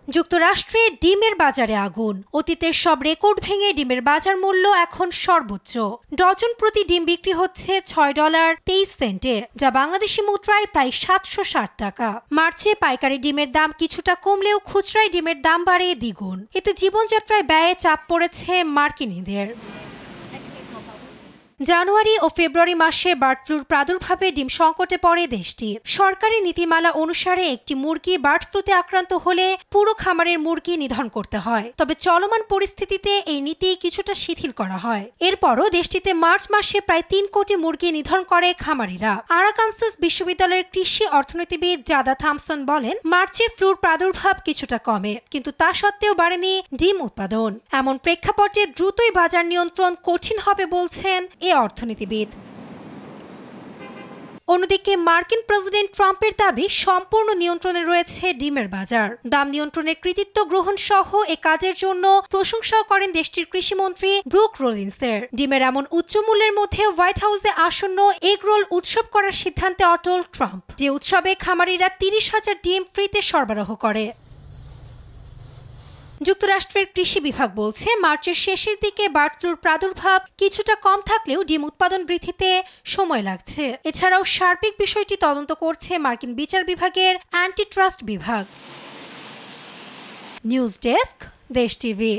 যুক্তরাষ্ট্রে ডিমের বাজারে আগুন। অতীতের সব রেকর্ড ভেঙে ডিমের বাজার মূল্য এখন সর্বোচ্চ। ডজন প্রতি ডিম বিক্রি হচ্ছে $6.23, যা বাংলাদেশি মুদ্রায় প্রায় 760 টাকা। মার্চে পাইকারি ডিমের দাম কিছুটা কমলেও খুচরায় ডিমের দাম বাড়ে দ্বিগুণ। এতে জীবনযাত্রায় ব্যয়ে চাপ পড়েছে মার্কিনীদের। জানুয়ারি ও ফেব্রুয়ারি মাসে বার্ড ফ্লুর প্রাদুর্ভাবে ডিম সংকটে পড়ে দেশটি। সরকারি নীতিমালা অনুসারে একটি মুরগি বার্ড ফ্লুতে আক্রান্ত হলে পুরো খামারের মুরগি নিধন করতে হয়। তবে চলমান পরিস্থিতিতে এই নীতি কিছুটা শিথিল করা হয়। এরপরও দেশটিতে মার্চ মাসে প্রায় 3 কোটি মুরগি নিধন করে খামারিরা। আরাকানসাস বিশ্ববিদ্যালয়ের কৃষি অর্থনীতিবিদ জাদা থমসন বলেন, মার্চে ফ্লুর প্রাদুর্ভাব কিছুটা কমে, কিন্তু তা সত্ত্বেও বাড়েনি ডিম উৎপাদন। এমন প্রেক্ষাপটে দ্রুতই বাজার নিয়ন্ত্রণ কঠিন হবে বলছেন অর্থনীতিবিদ। অন্যদিকে মার্কিন প্রেসিডেন্ট ট্রাম্পের দাবি সম্পূর্ণ নিয়ন্ত্রণে রয়েছে ডিমের বাজার। দাম নিয়ন্ত্রণের কৃতিত্ব গ্রহণ সহ এ কাজের জন্য প্রশংসাও করেন দেশটির কৃষিমন্ত্রী ব্রুক রোলিন্সের। ডিমের এমন উচ্চ মূল্যের মধ্যে হোয়াইট হাউসে আসন্ন এগ রোল উৎসব করার সিদ্ধান্তে অটল ট্রাম্প, যে উৎসবে খামারিরা 30,000 ডিম ফ্রিতে সরবরাহ করে। যুক্তরাষ্ট্রের কৃষি বিভাগ বলছে, মার্চের শেষের দিকে বার্ড ফ্লুর প্রাদুর্ভাব কিছুটা কম থাকলেও ডিম উৎপাদন বৃদ্ধিতে সময় লাগছে। এছাড়াও সার্বিক বিষয়টি তদন্ত করছে মার্কিন বিচার বিভাগের অ্যান্টি ট্রাস্ট বিভাগ। নিউজ ডেস্ক, দেশ টিভি।